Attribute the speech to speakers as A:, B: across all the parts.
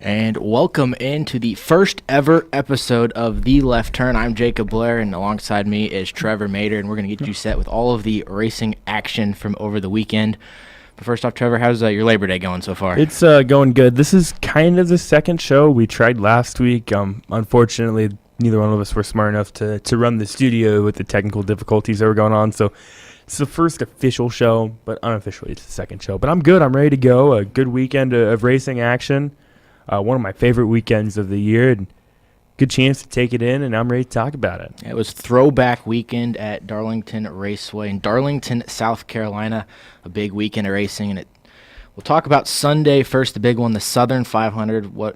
A: And welcome into the first ever episode of The Left Turn. I'm Jacob Blair, and alongside me is Trevor Maeder, and we're going to get you set with all of the racing action from over the weekend. But first off, Trevor, how's your Labor Day going so far?
B: It's going good. This is kind of the second show. We tried last week. Unfortunately, neither one of us were smart enough to run the studio with the technical difficulties that were going on. So it's the first official show, but unofficially it's the second show. But I'm good. I'm ready to go. A good weekend of racing action. One of my favorite weekends of the year. And good chance to take it in, and I'm ready to talk about it.
A: It was Throwback Weekend at Darlington Raceway in Darlington, South Carolina. A big weekend of racing, and we'll talk about Sunday first, the big one, the Southern 500. A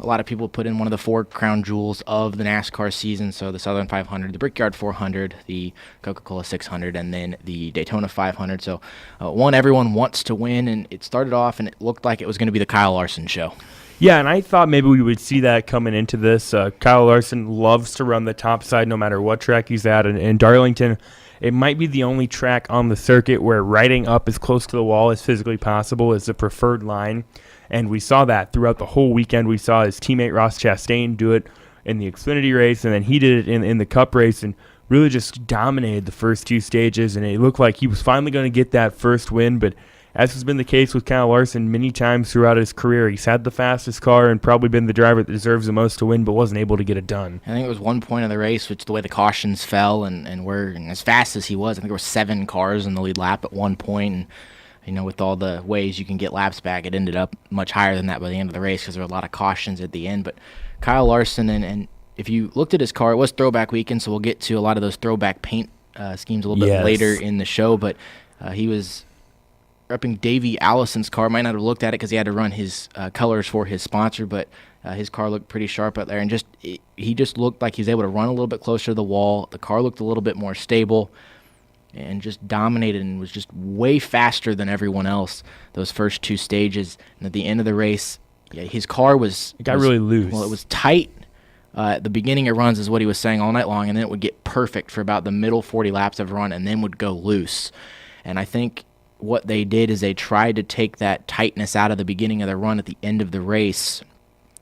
A: lot of people put in one of the four crown jewels of the NASCAR season. So the Southern 500, the Brickyard 400, the Coca-Cola 600, and then the Daytona 500. So one everyone wants to win, and it started off, and it looked like it was going to be the Kyle Larson show.
B: Yeah, and I thought maybe we would see that coming into this. Kyle Larson loves to run the top side no matter what track he's at. And in Darlington, it might be the only track on the circuit where riding up as close to the wall as physically possible is the preferred line. And we saw that throughout the whole weekend. We saw his teammate Ross Chastain do it in the Xfinity race, and then he did it in the Cup race and really just dominated the first two stages. And it looked like he was finally going to get that first win, but as has been the case with Kyle Larson many times throughout his career, he's had the fastest car and probably been the driver that deserves the most to win, but wasn't able to get it done.
A: I think it was one point of the race, which the way the cautions fell and as fast as he was, I think there were 7 cars in the lead lap at one point. And, with all the ways you can get laps back, it ended up much higher than that by the end of the race because there were a lot of cautions at the end. But Kyle Larson, and if you looked at his car, it was Throwback Weekend, so we'll get to a lot of those throwback paint schemes a little bit later in the show. But he was repping Davey Allison's car. Might not have looked at it because he had to run his colors for his sponsor, but his car looked pretty sharp out there, and he just looked like he was able to run a little bit closer to the wall. The car looked a little bit more stable and just dominated and was just way faster than everyone else those first two stages. And at the end of the race, his car was
B: really loose.
A: Well, it was tight. At the beginning of runs is what he was saying all night long, and then it would get perfect for about the middle 40 laps of run and then would go loose. And I think what they did is they tried to take that tightness out of the beginning of the run at the end of the race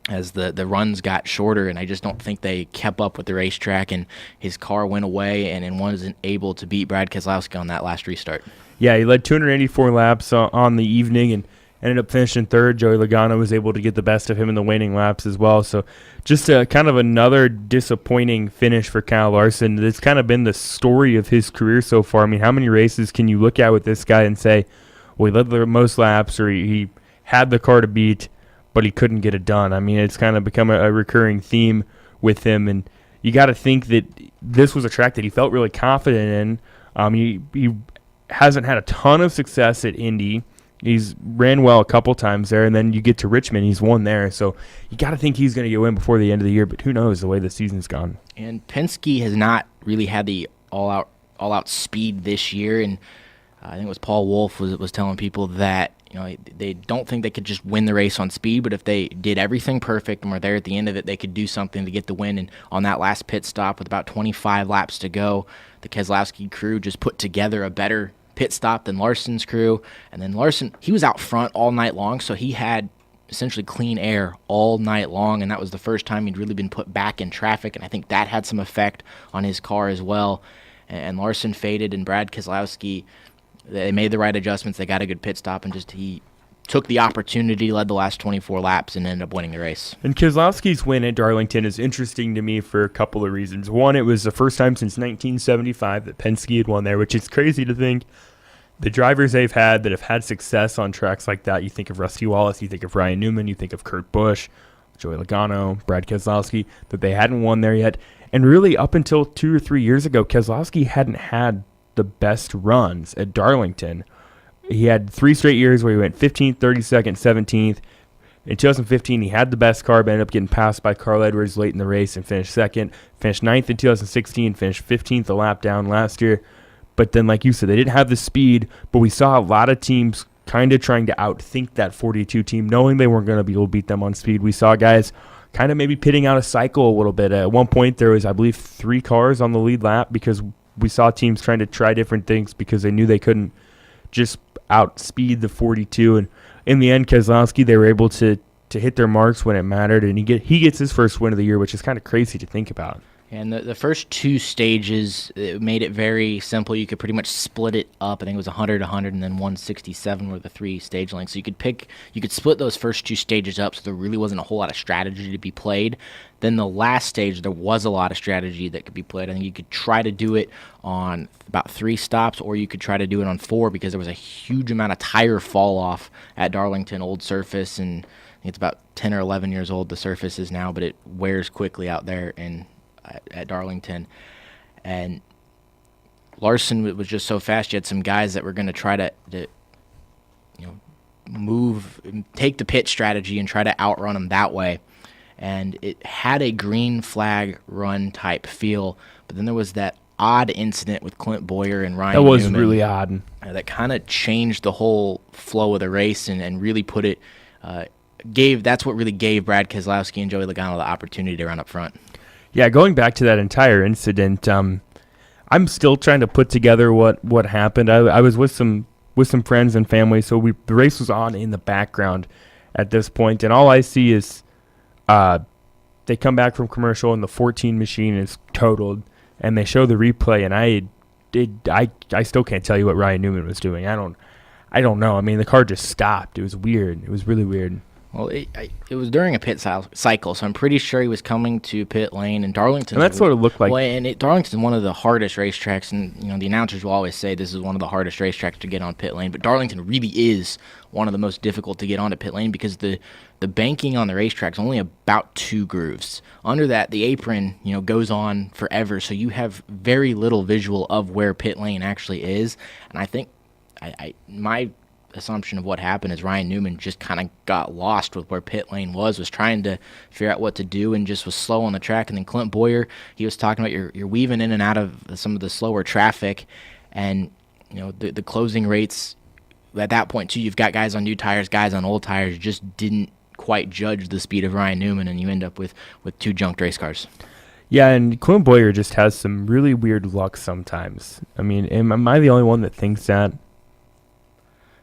A: as the runs got shorter, and I just don't think they kept up with the racetrack, and his car went away and wasn't able to beat Brad Keselowski on that last restart.
B: Yeah, he led 284 laps on the evening and ended up finishing third. Joey Logano was able to get the best of him in the waning laps as well. So just kind of another disappointing finish for Kyle Larson. It's kind of been the story of his career so far. I mean, how many races can you look at with this guy and say, well, he led the most laps, or he had the car to beat, but he couldn't get it done? I mean, it's kind of become a recurring theme with him, and you got to think that this was a track that he felt really confident in. He hasn't had a ton of success at Indy. He's ran well a couple times there, and then you get to Richmond, he's won there. So you got to think he's going to get a win before the end of the year, but who knows the way the season's gone.
A: And Penske has not really had the all-out speed this year, and I think it was Paul Wolfe was telling people that they don't think they could just win the race on speed, but if they did everything perfect and were there at the end of it, they could do something to get the win. And on that last pit stop with about 25 laps to go, the Keselowski crew just put together a better pit stop than Larson's crew. And then Larson, he was out front all night long, so he had essentially clean air all night long, and that was the first time he'd really been put back in traffic, and I think that had some effect on his car as well. And Larson faded, and Brad Keselowski, they made the right adjustments. They got a good pit stop, and he took the opportunity, led the last 24 laps, and ended up winning the race.
B: And Keselowski's win at Darlington is interesting to me for a couple of reasons. One, it was the first time since 1975 that Penske had won there, which is crazy to think. The drivers they've had that have had success on tracks like that, you think of Rusty Wallace, you think of Ryan Newman, you think of Kurt Busch, Joey Logano, Brad Keselowski, that they hadn't won there yet. And really, up until 2 or 3 years ago, Keselowski hadn't had the best runs at Darlington. He had 3 straight years where he went 15th, 32nd, 17th. In 2015, he had the best car, but ended up getting passed by Carl Edwards late in the race and finished second. Finished 9th in 2016, finished 15th a lap down last year. But then, like you said, they didn't have the speed, but we saw a lot of teams kind of trying to outthink that 42 team, knowing they weren't going to be able to beat them on speed. We saw guys kind of maybe pitting out a cycle a little bit. At one point, there was, I believe, 3 cars on the lead lap because we saw teams trying to try different things because they knew they couldn't just outspeed the 42. And in the end, Keselowski, they were able to to hit their marks when it mattered, and he gets his first win of the year, which is kind of crazy to think about.
A: And the first two stages, it made it very simple. You could pretty much split it up. I think it was 100, 100, and then 167 were the three stage lengths. So you could split those first two stages up, so there really wasn't a whole lot of strategy to be played. Then the last stage, there was a lot of strategy that could be played. I think you could try to do it on about 3 stops, or you could try to do it on 4, because there was a huge amount of tire fall off at Darlington, old surface, and I think it's about 10 or 11 years old the surface is now, but it wears quickly out there at Darlington. And Larson was just so fast. You had some guys that were going to try to take the pit strategy and try to outrun them that way. And it had a green flag run type feel, but then there was that odd incident with Clint Boyer and Ryan
B: That was
A: Newman,
B: really odd.
A: that kind of changed the whole flow of the race and really put it that's what really gave Brad Keselowski and Joey Logano the opportunity to run up front.
B: Yeah, going back to that entire incident, I'm still trying to put together what happened. I was with some friends and family, so the race was on in the background at this point, and all I see is they come back from commercial and the 14 machine is totaled, and they show the replay, and I still can't tell you what Ryan Newman was doing. I don't know. I mean, the car just stopped. It was weird. It was really weird.
A: Well, it was during a pit cycle, so I'm pretty sure he was coming to pit lane, and Darlington.
B: And that's what it looked like.
A: Well, and Darlington's one of the hardest racetracks, and the announcers will always say this is one of the hardest racetracks to get on pit lane. But Darlington really is one of the most difficult to get onto pit lane, because the banking on the racetrack is only about 2 grooves. Under that, the apron goes on forever, so you have very little visual of where pit lane actually is. And I think my assumption of what happened is Ryan Newman just kind of got lost with where pit lane was trying to figure out what to do, and just was slow on the track. And then Clint Boyer, he was talking about you're weaving in and out of some of the slower traffic, and the closing rates at that point too, you've got guys on new tires, guys on old tires, just didn't quite judge the speed of Ryan Newman, and you end up with 2 junked race cars.
B: Yeah, and Clint Boyer just has some really weird luck sometimes. I mean, am I the only one that thinks that?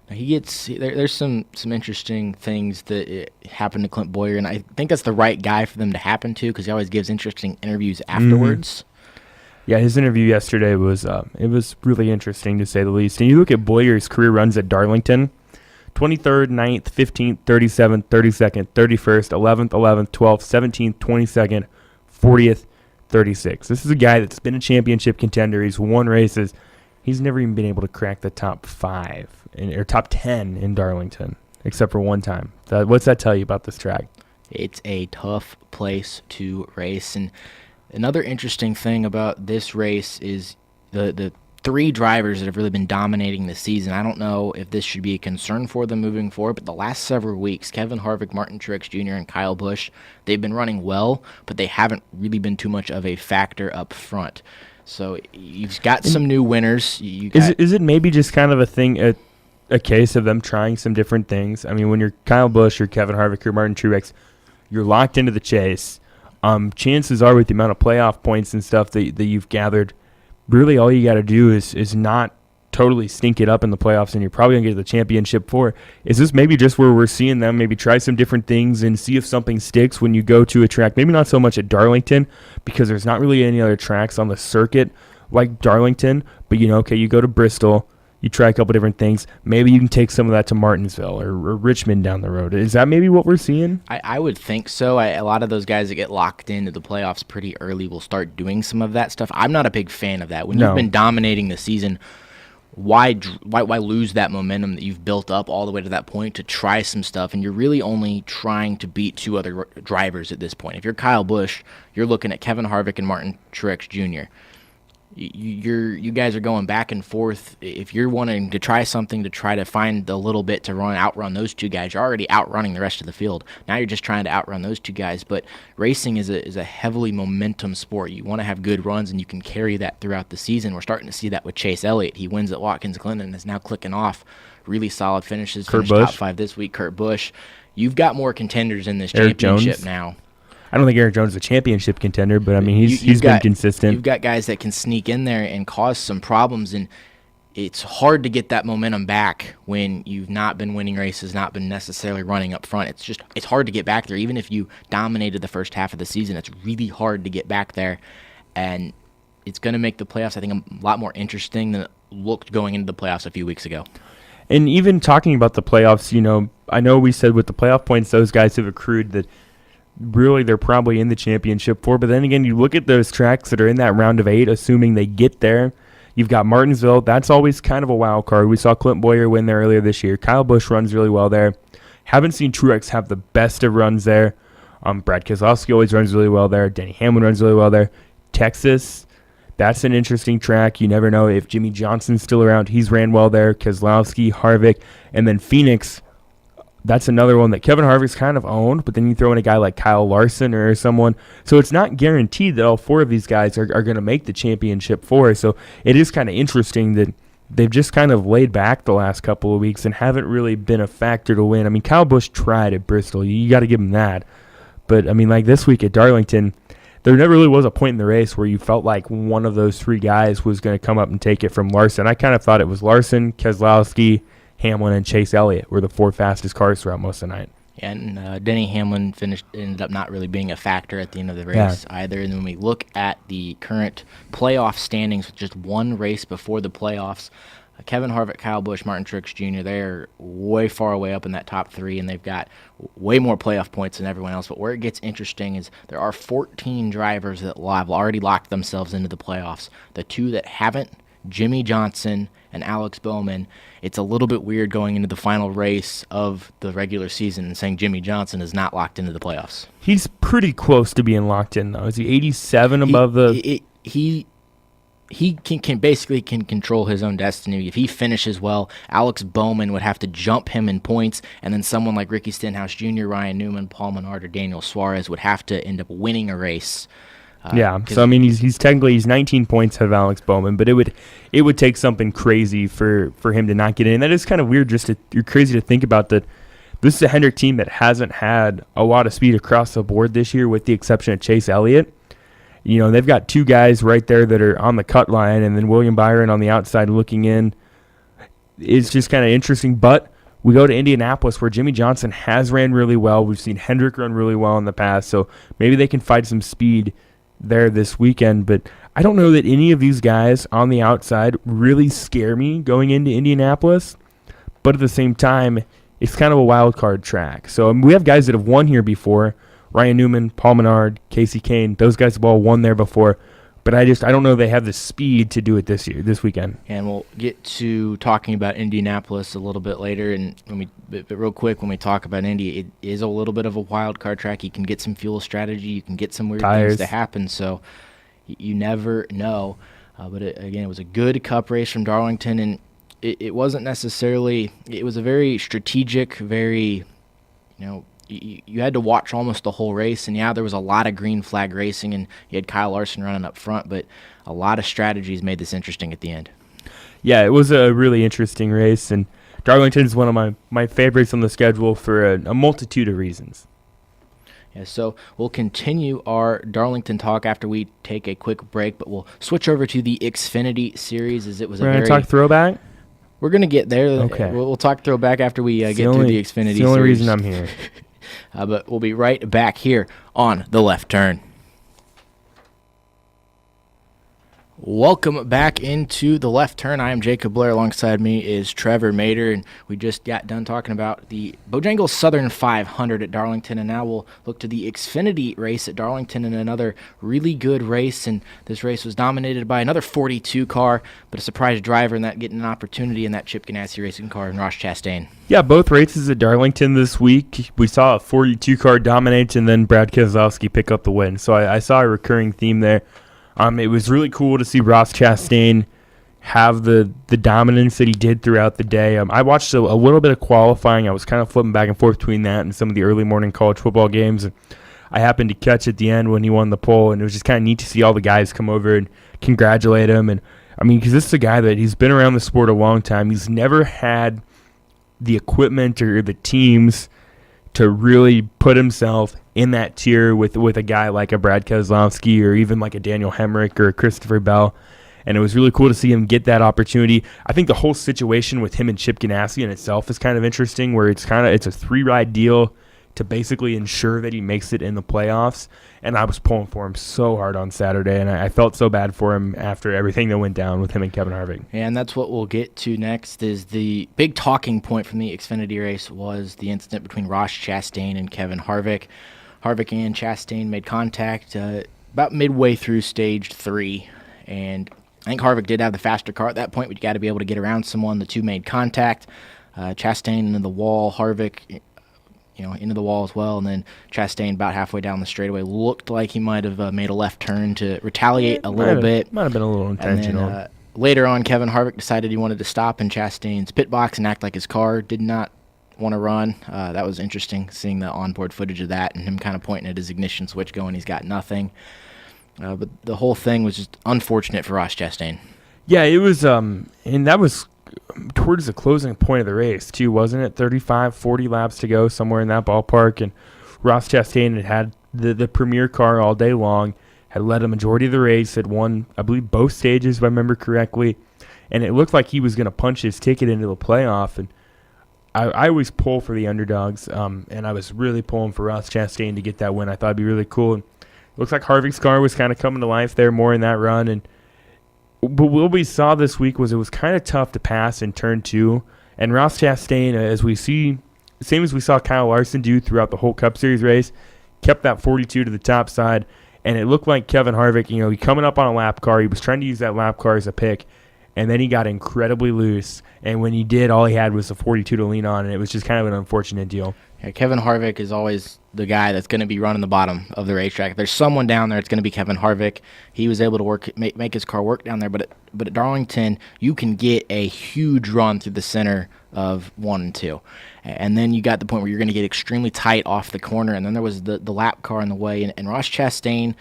A: There's some interesting things that happen to Clint Boyer, and I think that's the right guy for them to happen to, because he always gives interesting interviews afterwards.
B: Yeah, his interview yesterday was really interesting, to say the least. And you look at Boyer's career runs at Darlington: 23rd, 9th, 15th, 37th, 32nd, 31st, 11th, 11th, 12th, 17th, 22nd, 40th, 36th. This is a guy that's been a championship contender. He's won races. He's never even been able to crack the top 5 or top 10 in Darlington, except for one time. What's that tell you about this track?
A: It's a tough place to race. And another interesting thing about this race is the 3 drivers that have really been dominating the season. I don't know if this should be a concern for them moving forward, but the last several weeks, Kevin Harvick, Martin Truex Jr., and Kyle Busch, they've been running well, but they haven't really been too much of a factor up front. So you've got some new winners.
B: Is it maybe just kind of a case of them trying some different things? I mean, when you're Kyle Busch or Kevin Harvick or Martin Truex, you're locked into the chase. Chances are, with the amount of playoff points and stuff that you've gathered, really all you got to do is not totally stink it up in the playoffs, and you're probably going to get to the championship for. Is this maybe just where we're seeing them maybe try some different things and see if something sticks when you go to a track? Maybe not so much at Darlington, because there's not really any other tracks on the circuit like Darlington, but you go to Bristol, you try a couple different things. Maybe you can take some of that to Martinsville or Richmond down the road. Is that maybe what we're seeing?
A: I would think so. A lot of those guys that get locked into the playoffs pretty early will start doing some of that stuff. I'm not a big fan of that. When you've been dominating the season, why lose that momentum that you've built up all the way to that point to try some stuff? And you're really only trying to beat 2 other drivers at this point. If you're Kyle Busch, you're looking at Kevin Harvick and Martin Truex Jr. You guys are going back and forth. If you're wanting to try something to try to find a little bit to outrun those 2 guys, you're already outrunning the rest of the field. Now you're just trying to outrun those 2 guys. But racing is a heavily momentum sport. You want to have good runs, and you can carry that throughout the season. We're starting to see that with Chase Elliott. He wins at Watkins Glen and is now clicking off really solid finishes. Finished top 5 this week. Kurt Busch. You've got more contenders in this championship now.
B: I don't think Eric Jones is a championship contender, but I mean he's been consistent.
A: You've got guys that can sneak in there and cause some problems, and it's hard to get that momentum back when you've not been winning races, not been necessarily running up front. It's hard to get back there. Even if you dominated the first half of the season, it's really hard to get back there. And it's going to make the playoffs, I think, a lot more interesting than it looked going into the playoffs a few weeks ago.
B: And even talking about the playoffs, I know we said with the playoff points those guys have accrued that really they're probably in the championship for. But then again, you look at those tracks that are in that round of 8, assuming they get there. You've got Martinsville. That's always kind of a wild card. We saw Clint Boyer win there earlier this year. Kyle Busch runs really well there. Haven't seen Truex have the best of runs there. Brad Keselowski always runs really well there. Denny Hamlin runs really well there. Texas, that's an interesting track. You never know if Jimmy Johnson's still around. He's ran well there. Keselowski, Harvick, and then Phoenix. That's another one that Kevin Harvick's kind of owned, but then you throw in a guy like Kyle Larson or someone. So it's not guaranteed that all 4 of these guys are going to make the championship 4. So it is kind of interesting that they've just kind of laid back the last couple of weeks and haven't really been a factor to win. I mean, Kyle Busch tried at Bristol. You got to give him that. But, I mean, like this week at Darlington, there never really was a point in the race where you felt like one of those 3 guys was going to come up and take it from Larson. I kind of thought it was Larson, Keselowski, Hamlin, and Chase Elliott were the 4 fastest cars throughout most of the night.
A: Yeah, and Denny Hamlin ended up not really being a factor at the end of the race either. And when we look at the current playoff standings with just one race before the playoffs, Kevin Harvick, Kyle Busch, Martin Truex Jr., they're way far away up in that top 3, and they've got way more playoff points than everyone else. But where it gets interesting is there are 14 drivers that have already locked themselves into the playoffs. The 2 that haven't, Jimmy Johnson and Alex Bowman. It's a little bit weird going into the final race of the regular season and saying Jimmy Johnson is not locked into the playoffs.
B: He's pretty close to being locked in, though. Is he 87 above the...
A: He can basically control his own destiny. If he finishes well, Alex Bowman would have to jump him in points, and then someone like Ricky Stenhouse Jr., Ryan Newman, Paul Menard, or Daniel Suarez would have to end up winning a race.
B: So I mean, he's technically 19 points ahead of Alex Bowman, but it would take something crazy for him to not get in. That is kind of weird. You're crazy to think about that. This is a Hendrick team that hasn't had a lot of speed across the board this year, with the exception of Chase Elliott. They've got 2 guys right there that are on the cut line, and then William Byron on the outside looking in. It's just kind of interesting, but we go to Indianapolis where Jimmy Johnson has ran really well. We've seen Hendrick run really well in the past, so maybe they can find some speed there this weekend. But I don't know that any of these guys on the outside really scare me going into Indianapolis, but at the same time, it's kind of a wild card track. So we have guys that have won here before. Ryan Newman, Paul Menard, Casey Kane, those guys have all won there before. But I don't know they have the speed to do it this weekend.
A: And we'll get to talking about Indianapolis a little bit later. And but real quick, when we talk about Indy, it is a little bit of a wild card track. You can get some fuel strategy. You can get some weird things to happen. So you never know. But it was a good Cup race from Darlington, and it wasn't necessarily. It was a very strategic, very, you had to watch almost the whole race, and there was a lot of green flag racing, and you had Kyle Larson running up front, but a lot of strategies made this interesting at the end.
B: Yeah, it was a really interesting race, and Darlington is one of my favorites on the schedule for a multitude of reasons.
A: Yeah, so we'll continue our Darlington talk after we take a quick break, but we'll switch over to the Xfinity Series, as it was
B: We're going to talk throwback?
A: We're going to get there.
B: Okay.
A: We'll talk throwback after we get through the Xfinity Series.
B: It's the only reason I'm here.
A: But we'll be right back here on The Left Turn. Welcome back into The Left Turn. I am Jacob Blair. Alongside me is Trevor Maeder, and we just got done talking about the Bojangles Southern 500 at Darlington, and now we'll look to the Xfinity race at Darlington in another really good race. And this race was dominated by another 42 car, but a surprise driver in that getting an opportunity in that Chip Ganassi racing car in Ross Chastain. Yeah,
B: both races at Darlington this week, we saw a 42 car dominate and then Brad Keselowski pick up the win. So I saw a recurring theme there. It was really cool to see Ross Chastain have the dominance that he did throughout the day. I watched a little bit of qualifying. I was kind of flipping back and forth between that and some of the early morning college football games. I happened to catch at the end when he won the pole, and it was just kind of neat to see all the guys come over and congratulate him. And because this is a guy that he's been around the sport a long time. He's never had the equipment or the teams to really put himself in that tier with a guy like a Brad Keselowski or even like a Daniel Hemrick or a Christopher Bell. and it was really cool to see him get that opportunity. I think the whole situation with him and Chip Ganassi in itself is kind of interesting, where it's a 3-ride deal to basically ensure that he makes it in the playoffs. And I was pulling for him so hard on Saturday, and I felt so bad for him after everything that went down with him and Kevin Harvick.
A: And that's what we'll get to next. Is the big talking point from the Xfinity race was the incident between Ross Chastain and Kevin Harvick. Harvick and Chastain made contact about midway through stage 3, and I think Harvick did have the faster car at that point, but you got to be able to get around someone. The two made contact. Chastain into the wall, Harvick into the wall as well, and then Chastain about halfway down the straightaway looked like he might have made a left turn to retaliate a little bit.
B: Might have been a little intentional.
A: And then, later on, Kevin Harvick decided he wanted to stop in Chastain's pit box and act like his car did not want to run. That was interesting, seeing the onboard footage of that and him kind of pointing at his ignition switch going, he's got nothing. But the whole thing was just unfortunate for Ross Chastain.
B: Yeah, it was, and that was towards the closing point of the race, too, wasn't it? 35, 40 laps to go, somewhere in that ballpark. And Ross Chastain had the premier car all day long, had led a majority of the race, had won, I believe, both stages, if I remember correctly. And it looked like he was going to punch his ticket into the playoff. And I always pull for the underdogs, and I was really pulling for Ross Chastain to get that win. I thought it'd be really cool. And it looks like Harvick's car was kind of coming to life there more in that run. But what we saw this week was it was kind of tough to pass in turn 2. And Ross Chastain, as we see, same as we saw Kyle Larson do throughout the whole Cup Series race, kept that 42 to the top side. And it looked like Kevin Harvick, he coming up on a lap car. He was trying to use that lap car as a pick. And then he got incredibly loose. And when he did, all he had was a 42 to lean on. And it was just kind of an unfortunate deal.
A: Yeah, Kevin Harvick is always the guy that's going to be running the bottom of the racetrack. If there's someone down there, it's going to be Kevin Harvick. He was able to make his car work down there. But at Darlington, you can get a huge run through the center of 1 and 2. And then you got the point where you're going to get extremely tight off the corner. And then there was the lap car in the way. And Ross Chastain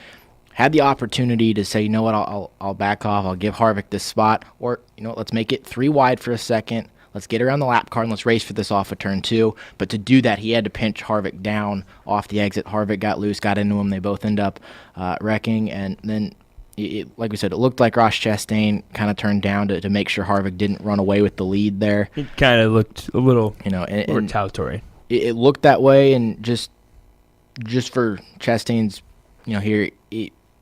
A: had the opportunity to say, you know what, I'll back off. I'll give Harvick this spot. Or, let's make it 3 wide for a second. Let's get around the lap car and let's race for this off of turn 2. But to do that, he had to pinch Harvick down off the exit. Harvick got loose, got into him. They both end up wrecking. And then, like we said, it looked like Ross Chastain kind of turned down to make sure Harvick didn't run away with the lead there.
B: It kind of looked a little
A: and
B: retaliatory.
A: It looked that way, and just for Chastain's, here,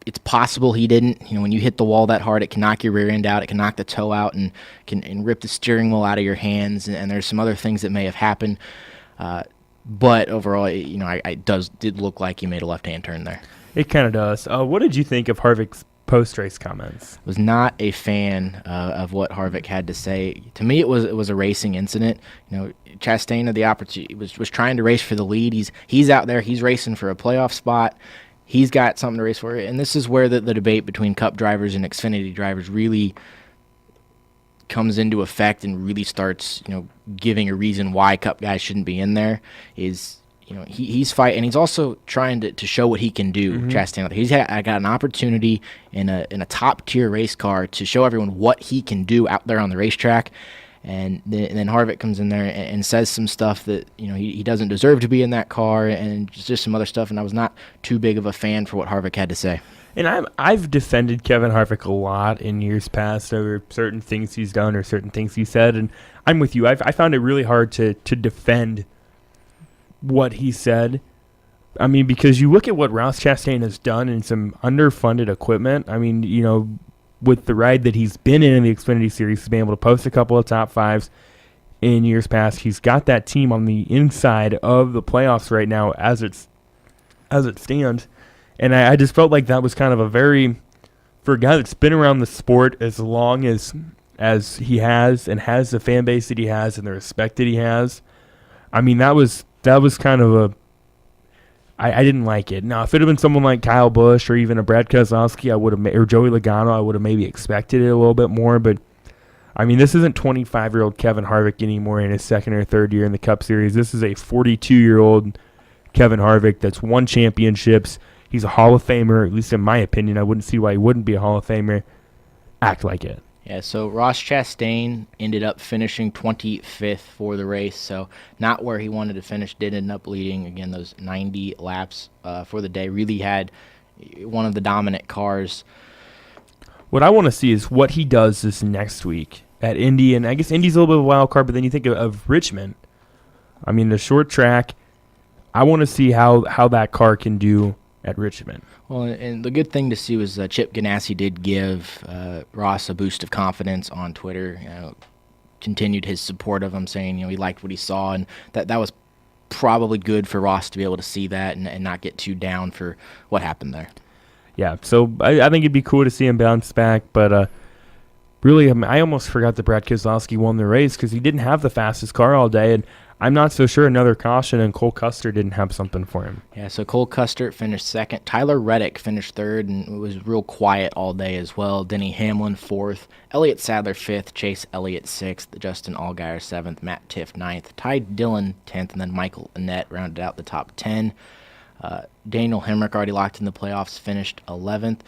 A: it's possible he didn't. When you hit the wall that hard, it can knock your rear end out, it can knock the toe out, and can rip the steering wheel out of your hands. And there's some other things that may have happened. But overall, it did look like he made a left-hand turn there.
B: It kind of does. What did you think of Harvick's post-race comments?
A: Was not a fan of what Harvick had to say. To me, it was a racing incident. Chastain had the opportunity, was trying to race for the lead. He's out there. He's racing for a playoff spot. He's got something to race for. And this is where the debate between Cup drivers and Xfinity drivers really comes into effect and really starts, giving a reason why Cup guys shouldn't be in there. He's fighting, and he's also trying to show what he can do. Mm-hmm. Chastain, I got an opportunity in a top tier race car to show everyone what he can do out there on the racetrack. And then Harvick comes in there and says some stuff that he doesn't deserve to be in that car, and just some other stuff. And I was not too big of a fan for what Harvick had to say.
B: And I've defended Kevin Harvick a lot in years past over certain things he's done or certain things he said, and I'm with you. I found it really hard to defend what he said. I mean, because you look at what Ross Chastain has done in some underfunded equipment. I mean, with the ride that he's been in the Xfinity Series, he's been able to post a couple of top 5s in years past. He's got that team on the inside of the playoffs right now as it stands. And I just felt like that was kind of for a guy that's been around the sport as long as he has and has the fan base that he has and the respect that he has. I mean, that was kind of I didn't like it. Now, if it had been someone like Kyle Busch or even a Brad Keselowski, or Joey Logano, I would have maybe expected it a little bit more. But, I mean, this isn't 25-year-old Kevin Harvick anymore in his second or third year in the Cup Series. This is a 42-year-old Kevin Harvick that's won championships. He's a Hall of Famer, at least in my opinion. I wouldn't see why he wouldn't be a Hall of Famer. Act like it.
A: Yeah, so Ross Chastain ended up finishing 25th for the race, so not where he wanted to finish. Did end up leading, again, those 90 laps for the day. Really had one of the dominant cars.
B: What I want to see is what he does this next week at Indy, and I guess Indy's a little bit of a wild card, but then you think of Richmond. I mean, the short track, I want to see how that car can do at Richmond.
A: Well, and the good thing to see was Chip Ganassi did give Ross a boost of confidence on Twitter. Continued his support of him, saying he liked what he saw, and that was probably good for Ross to be able to see that and not get too down for what happened there.
B: Yeah, so I think it'd be cool to see him bounce back, but really, I almost forgot that Brad Keselowski won the race because he didn't have the fastest car all day, and I'm not so sure another caution and Cole Custer didn't have something for him.
A: Yeah, so Cole Custer finished second. Tyler Reddick finished third, and it was real quiet all day as well. Denny Hamlin fourth. Elliott Sadler fifth. Chase Elliott sixth. Justin Allgaier seventh. Matt Tiff ninth. Ty Dillon 10th, and then Michael Annett rounded out the top 10. Daniel Hemrick already locked in the playoffs, finished 11th. And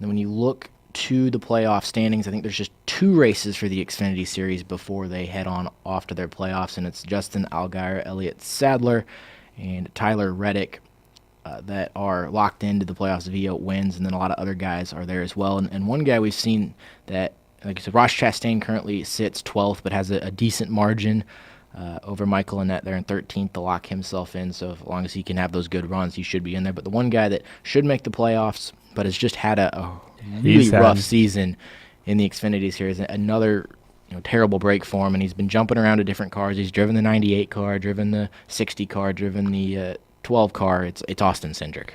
A: then when you look to the playoff standings, I think there's just 2 races for the Xfinity Series before they head on off to their playoffs, and it's Justin Allgaier, Elliott Sadler, and Tyler Reddick that are locked into the playoffs via wins, and then a lot of other guys are there as well. And one guy we've seen that, like I said, Ross Chastain currently sits 12th, but has a decent margin over Michael Annett there in 13th to lock himself in, so as long as he can have those good runs, he should be in there. But the one guy that should make the playoffs but has just had a really rough season in the Xfinity Series, another terrible break for him, and he's been jumping around to different cars. He's driven the 98 car, driven the 60 car, driven the 12 car. It's Austin Cindric.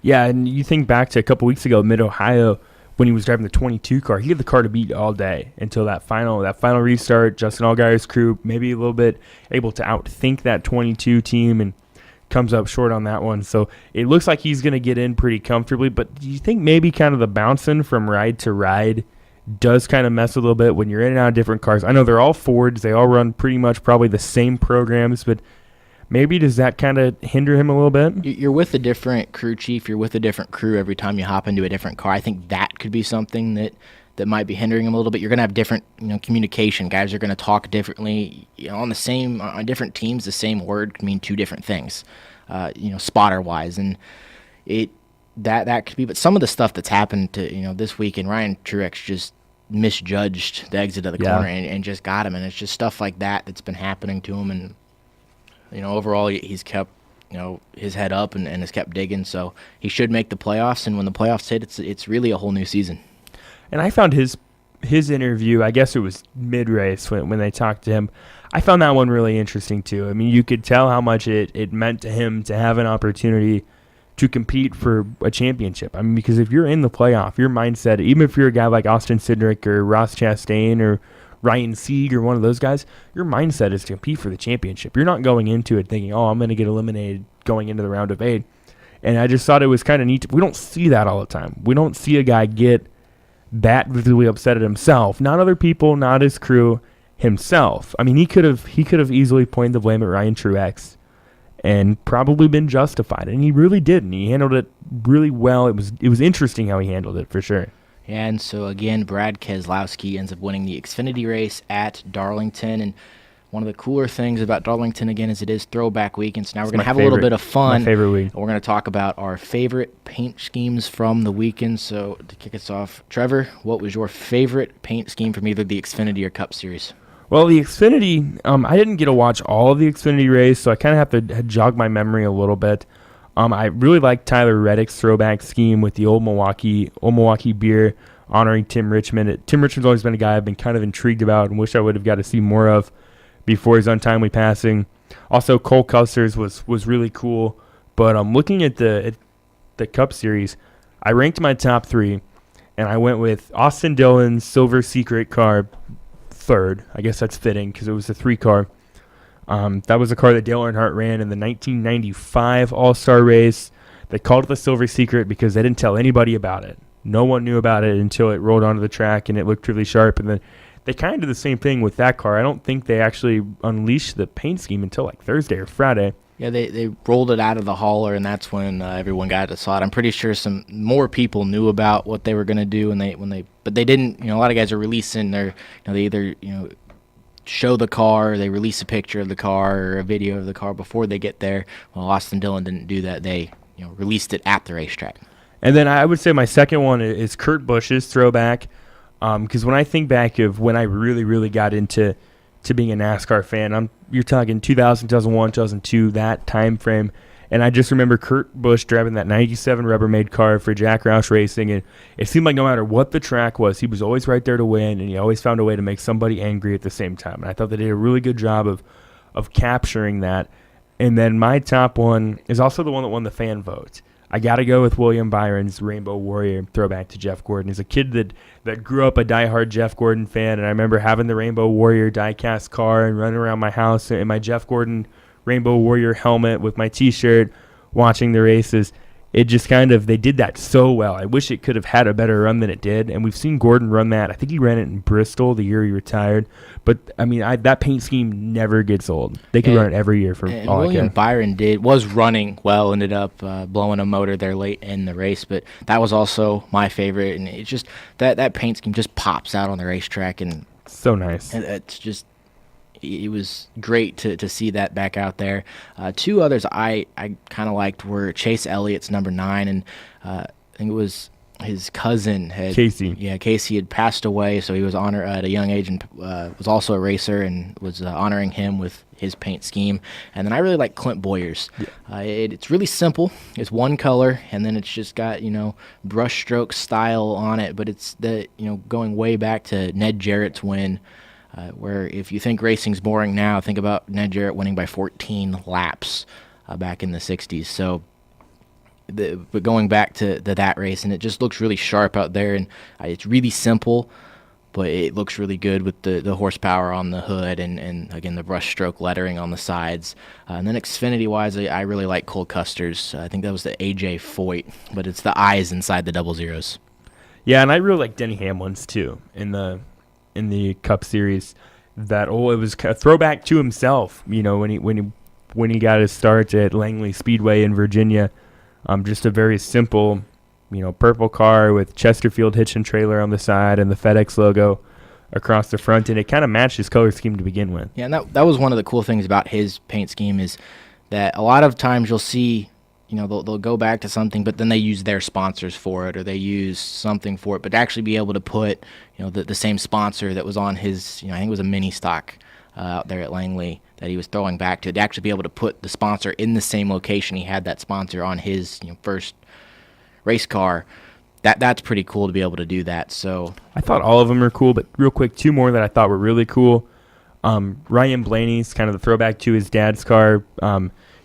B: Yeah, and you think back to a couple weeks ago, Mid-Ohio, when he was driving the 22 car, he had the car to beat all day until that final restart. Justin Allgaier's crew maybe a little bit able to outthink that 22 team and comes up short on that one. So it looks like he's going to get in pretty comfortably, but do you think maybe kind of the bouncing from ride to ride does kind of mess a little bit when you're in and out of different cars? I know they're all Fords. They all run pretty much probably the same programs, but maybe does that kind of hinder him a little bit?
A: You're with a different crew chief. You're with a different crew every time you hop into a different car. I think that could be something that might be hindering him a little bit. You're going to have different communication. Guys are going to talk differently. On different teams, the same word can mean 2 different things, spotter-wise. And that could be. But some of the stuff that's happened to this week, and Ryan Truex just misjudged the exit of the corner and just got him. And it's just stuff like that that's been happening to him. And overall, he's kept his head up and has kept digging. So he should make the playoffs. And when the playoffs hit, it's really a whole new season.
B: And I found his interview, I guess it was mid-race when they talked to him, I found that one really interesting too. I mean, you could tell how much it meant to him to have an opportunity to compete for a championship. I mean, because if you're in the playoff, your mindset, even if you're a guy like Austin Cindric or Ross Chastain or Ryan Sieg or one of those guys, your mindset is to compete for the championship. You're not going into it thinking, I'm going to get eliminated going into the round of 8. And I just thought it was kind of neat. We don't see that all the time. We don't see a guy get that visibly upset at himself, not other people, not his crew, himself. I mean, he could have easily pointed the blame at Ryan Truex and probably been justified, and he really didn't. He handled it really well. It was interesting how he handled it, for sure.
A: Yeah, and so again, Brad Keselowski ends up winning the Xfinity race at Darlington, and one of the cooler things about Darlington, again, is it is Throwback Weekend, so now we're going to have a little bit of fun.
B: My favorite week.
A: We're going to talk about our favorite paint schemes from the weekend. So to kick us off, Trevor, what was your favorite paint scheme from either the Xfinity or Cup Series?
B: Well, the Xfinity, I didn't get to watch all of the Xfinity race, so I kind of have to jog my memory a little bit. I really liked Tyler Reddick's throwback scheme with the old Milwaukee beer honoring Tim Richmond. Tim Richmond's always been a guy I've been kind of intrigued about and wish I would have got to see more of before his untimely passing. Also, Cole Custer's was really cool. But looking at the Cup Series, I ranked my top 3, and I went with Austin Dillon's Silver Secret car third. I guess that's fitting because it was a 3 car. That was a car that Dale Earnhardt ran in the 1995 All-Star race. They called it the Silver Secret because they didn't tell anybody about it. No one knew about it until it rolled onto the track and it looked really sharp. And then they kind of did the same thing with that car. I don't think they actually unleashed the paint scheme until like Thursday or Friday.
A: Yeah, they rolled it out of the hauler, and that's when everyone got to saw it. I'm pretty sure some more people knew about what they were going to do, but they didn't. A lot of guys are releasing their, they either show the car, or they release a picture of the car or a video of the car before they get there. Well, Austin Dillon didn't do that. They released it at the racetrack.
B: And then I would say my second one is Kurt Busch's throwback. Because when I think back of when I really, really got into being a NASCAR fan, you're talking 2000, 2001, 2002, that time frame. And I just remember Kurt Busch driving that 97 Rubbermaid car for Jack Roush Racing, and it seemed like no matter what the track was, he was always right there to win, and he always found a way to make somebody angry at the same time. And I thought they did a really good job of capturing that. And then my top one is also the one that won the fan vote. I got to go with William Byron's Rainbow Warrior throwback to Jeff Gordon. As a kid that grew up a diehard Jeff Gordon fan, and I remember having the Rainbow Warrior die-cast car and running around my house in my Jeff Gordon Rainbow Warrior helmet with my T-shirt, watching the races. It just they did that so well. I wish it could have had a better run than it did, and we've seen Gordon run that. I think he ran it in Bristol the year he retired. But, that paint scheme never gets old. They could run it every year for all
A: William
B: I care.
A: Byron was running well, ended up blowing a motor there late in the race, but that was also my favorite, and it's just that paint scheme just pops out on the racetrack, and
B: so nice.
A: and it's just it was great to see that back out there. Two others I kind of liked were Chase Elliott's number 9, and I think it was his cousin
B: Casey.
A: Yeah, Casey had passed away, so he was honored at a young age, and was also a racer, and was honoring him with his paint scheme. And then I really like Clint Boyer's. Yeah. It's really simple. It's one color, and then it's just got brush stroke style on it. But it's going way back to Ned Jarrett's win. Where if you think racing's boring now, think about Ned Jarrett winning by 14 laps back in the 60s. So, but going back to that race, and it just looks really sharp out there, and it's really simple, but it looks really good with the horsepower on the hood and again, the brush stroke lettering on the sides. And then Xfinity-wise, I really like Cole Custer's. I think that was the AJ Foyt, but it's the eyes inside the 00s.
B: Yeah, and I really like Denny Hamlin's too in the Cup Series. It was a throwback to himself, when he got his start at Langley Speedway in Virginia. Just a very simple, purple car with Chesterfield hitch and trailer on the side and the FedEx logo across the front, and it kind of matched his color scheme to begin with.
A: Yeah, and that was one of the cool things about his paint scheme, is that a lot of times you'll see they'll go back to something, but then they use their sponsors for it, or they use something for it. But to actually be able to put, the same sponsor that was on his, I think it was a mini stock out there at Langley that he was throwing back to actually be able to put the sponsor in the same location he had that sponsor on his, first race car. That's pretty cool to be able to do that. So
B: I thought all of them were cool, but real quick, two more that I thought were really cool. Ryan Blaney's kind of the throwback to his dad's car.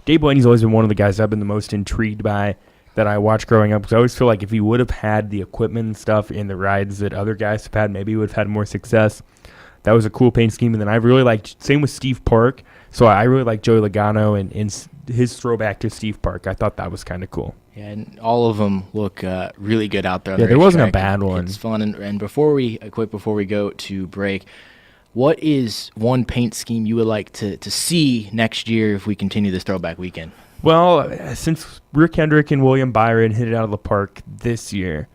B: Dave Blaney's always been one of the guys I've been the most intrigued by that I watched growing up, because I always feel like if he would have had the equipment and stuff in the rides that other guys have had, maybe he would have had more success. That was a cool paint scheme. And then I really liked, same with Steve Park, so I really like Joey Logano and his throwback to Steve Park. I thought that was kind of cool.
A: Yeah, and all of them look really good out there.
B: Yeah, there wasn't a bad one.
A: It's fun. And before we go to break, what is one paint scheme you would like to see next year if we continue this Throwback Weekend?
B: Well, since Rick Hendrick and William Byron hit it out of the park this year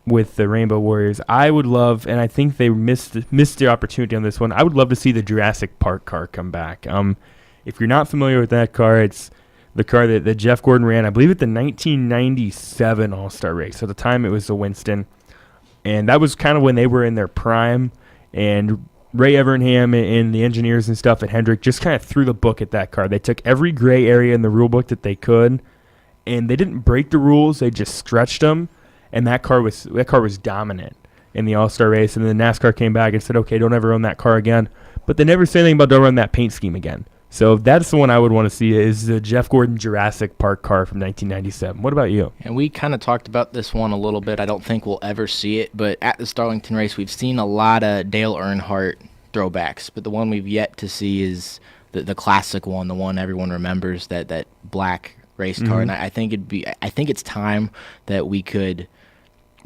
B: with the Rainbow Warriors, I would love, and I think they missed the opportunity on this one, I would love to see the Jurassic Park car come back. If you're not familiar with that car, it's the car that Jeff Gordon ran, I believe, at the 1997 All-Star race. At the time, it was the Winston, and that was kind of when they were in their prime, and Ray Evernham and the engineers and stuff at Hendrick just kind of threw the book at that car. They took every gray area in the rule book that they could, and they didn't break the rules. They just stretched them, and that car was dominant in the All-Star race. And then NASCAR came back and said, okay, don't ever own that car again. But they never said anything about don't run that paint scheme again. So that's the one I would want to see, is the Jeff Gordon Jurassic Park car from 1997. What about you?
A: And we kind of talked about this one a little bit. I don't think we'll ever see it, but at the Darlington race, we've seen a lot of Dale Earnhardt throwbacks, but the one we've yet to see is the classic one, the one everyone remembers, that black race car. And I think it's time that we could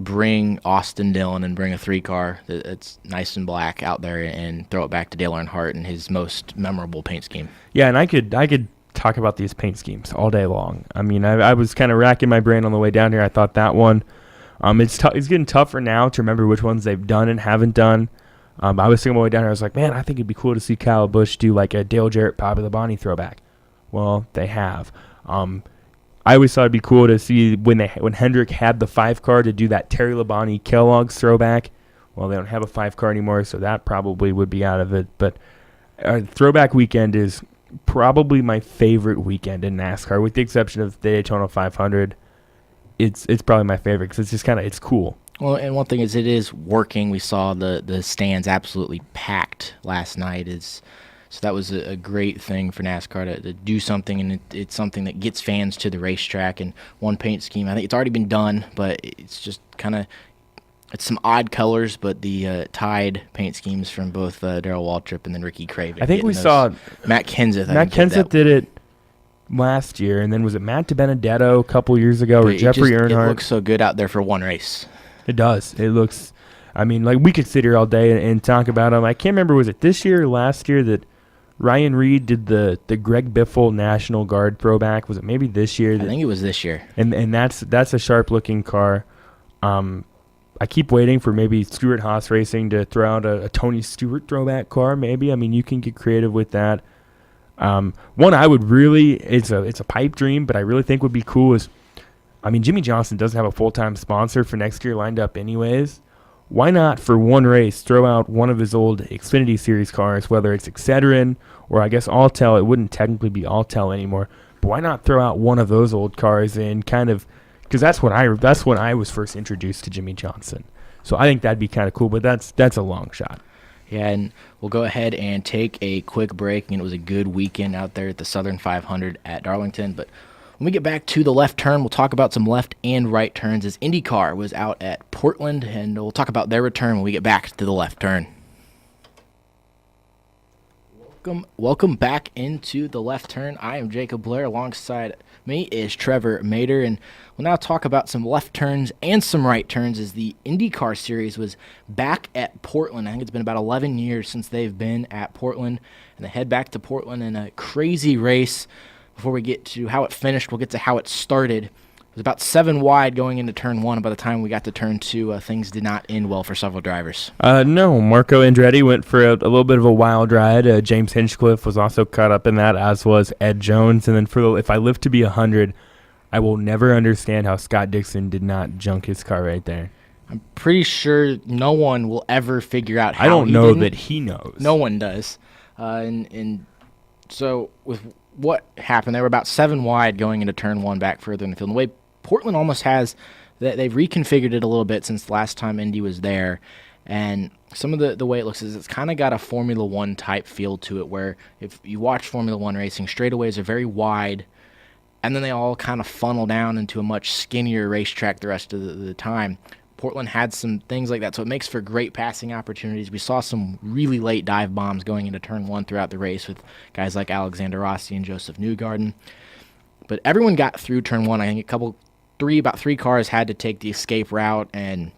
A: bring Austin Dillon and bring a 3-car that's nice and black out there and throw it back to Dale Earnhardt and his most memorable paint scheme.
B: Yeah, and I could talk about these paint schemes all day long. I mean, I was kind of racking my brain on the way down here. I thought that one, it's getting tougher now to remember which ones they've done and haven't done. I was thinking on my way down here, I was like, man, I think it'd be cool to see Kyle Busch do like a Dale Jarrett, Bobby Labonte throwback. Well, they have. I always thought it'd be cool to see when Hendrick had the 5-car to do that Terry Labonte Kellogg's throwback. Well, they don't have a 5 car anymore, so that probably would be out of it. But Throwback Weekend is probably my favorite weekend in NASCAR, with the exception of the Daytona 500. It's probably my favorite because it's just it's cool.
A: Well, and one thing is it is working. We saw the stands absolutely packed last night. So that was a great thing for NASCAR to do something, and it's something that gets fans to the racetrack. And one paint scheme, I think it's already been done, but it's just it's some odd colors, but the Tide paint schemes from both Darrell Waltrip and then Ricky Craven.
B: I think we saw
A: Matt Kenseth.
B: Matt Kenseth did it last year, and then was it Matt DiBenedetto a couple years ago, or Jeffrey Earnhardt?
A: It looks so good out there for one race.
B: It does. It looks, like we could sit here all day and talk about them. I can't remember, was it this year or last year that Ryan Reed did the Greg Biffle National Guard throwback? Was it maybe this year?
A: I think it was this year.
B: And that's a sharp-looking car. I keep waiting for maybe Stewart Haas Racing to throw out a Tony Stewart throwback car, maybe. You can get creative with that. One I would really, it's a pipe dream, but I really think would be cool is, Jimmy Johnson doesn't have a full-time sponsor for next year lined up anyways. Why not, for one race, throw out one of his old Xfinity Series cars, whether it's Excedrin or I guess Alltel. It wouldn't technically be Alltel anymore, but why not throw out one of those old cars and because that's when I was first introduced to Jimmy Johnson. So I think that'd be kind of cool, but that's a long shot.
A: Yeah, and we'll go ahead and take a quick break. And it was a good weekend out there at the Southern 500 at Darlington. But when we get back to the left turn, we'll talk about some left and right turns as IndyCar was out at Portland, and we'll talk about their return when we get back to the left turn. Welcome back into the left turn. I am Jacob Blair. Alongside me is Trevor Maeder, and we'll now talk about some left turns and some right turns as the IndyCar series was back at Portland. I think it's been about 11 years since they've been at Portland, and they head back to Portland in a crazy race. Before we get to how it finished, we'll get to how it started. It was about 7 wide going into turn 1, and by the time we got to turn 2, things did not end well for several drivers.
B: No, Marco Andretti went for a little bit of a wild ride. James Hinchcliffe was also caught up in that, as was Ed Jones. And then If I Live to Be 100, I will never understand how Scott Dixon did not junk his car right there.
A: I'm pretty sure no one will ever figure out how.
B: I don't know that he knows.
A: No one does. And so with what happened, they were about 7 wide going into turn 1 back further in the field. And the way Portland almost has that, they've reconfigured it a little bit since the last time Indy was there. And some of the way it looks is it's kind of got a Formula One type feel to it, where if you watch Formula One racing, straightaways are very wide, and then they all kind of funnel down into a much skinnier racetrack the rest of the time. Portland had some things like that, so it makes for great passing opportunities. We saw some really late dive bombs going into turn 1 throughout the race with guys like Alexander Rossi and Joseph Newgarden. But everyone got through turn 1. I think about 3 cars had to take the escape route and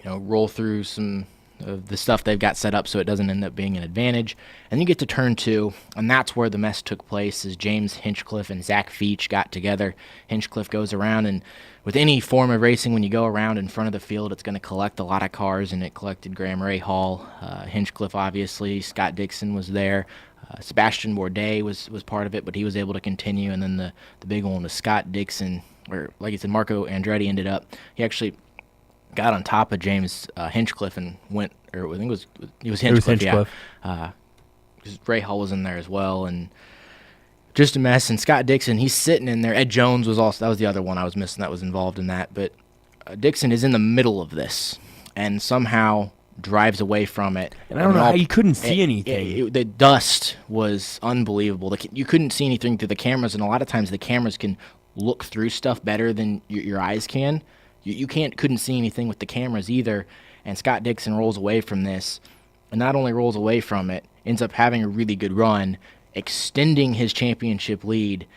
A: roll through some of the stuff they've got set up so it doesn't end up being an advantage. And you get to turn 2, and that's where the mess took place, as James Hinchcliffe and Zach Feach got together. Hinchcliffe goes around, and with any form of racing, when you go around in front of the field, it's going to collect a lot of cars, and it collected Graham Rahal, Hinchcliffe, obviously. Scott Dixon was there. Sebastian Bourdais was part of it, but he was able to continue. And then the big one was Scott Dixon, where, like I said, Marco Andretti ended up. He actually got on top of James Hinchcliffe and went, or I think it was Hinchcliffe. Yeah. Because Rahal was in there as well, and just a mess. And Scott Dixon, he's sitting in there. Ed Jones was also, that was the other one I was missing that was involved in that. But Dixon is in the middle of this and somehow drives away from it.
B: And I don't know how you couldn't see anything.
A: The dust was unbelievable. You couldn't see anything through the cameras, and a lot of times the cameras can look through stuff better than your eyes can. You couldn't see anything with the cameras either, and Scott Dixon rolls away from this, and not only rolls away from it, ends up having a really good run, extending his championship lead,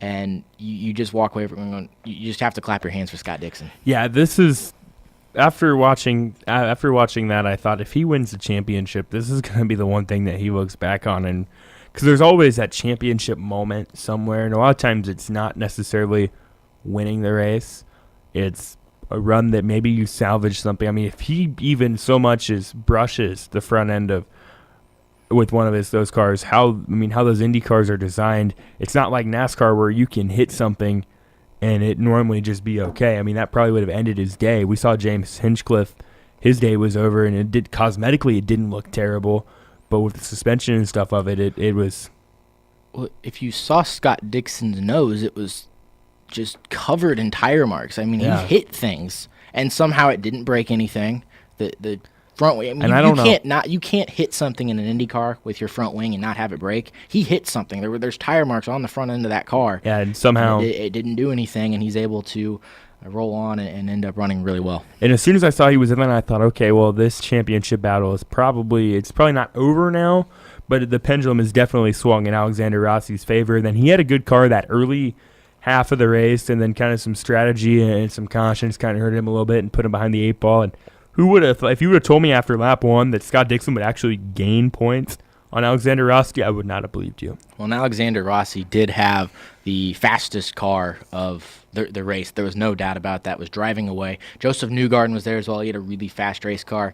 A: and you just walk away from it. You just have to clap your hands for Scott Dixon.
B: Yeah, this is after watching that, I thought if he wins the championship, this is going to be the one thing that he looks back on, and because there's always that championship moment somewhere, and a lot of times it's not necessarily winning the race. It's a run that maybe you salvage something. I mean, if he even so much as brushes the front end with one of those cars, how those Indy cars are designed, it's not like NASCAR where you can hit something and it normally just be okay. I mean, that probably would have ended his day. We saw James Hinchcliffe his day was over, and it didn't look terrible, but with the suspension and stuff of it was.
A: Well, if you saw Scott Dixon's nose, it was just covered in tire marks. I mean, he hit things, and somehow it didn't break anything. The front wing. I mean, you can't hit something in an IndyCar with your front wing and not have it break. He hit something. There's tire marks on the front end of that car.
B: Yeah, and somehow
A: it didn't do anything, and he's able to roll on and end up running really well.
B: And as soon as I saw he was in there, I thought, okay, well, this championship battle is probably not over now, but the pendulum has definitely swung in Alexander Rossi's favor. And then he had a good car that early half of the race, and then kind of some strategy and some cautions kind of hurt him a little bit and put him behind the 8-ball. And who would have, if you would have told me after lap 1 that Scott Dixon would actually gain points on Alexander Rossi, I would not have believed you.
A: Well, and Alexander Rossi did have the fastest car of the race. There was no doubt about that. Was driving away. Joseph Newgarden was there as well. He had a really fast race car.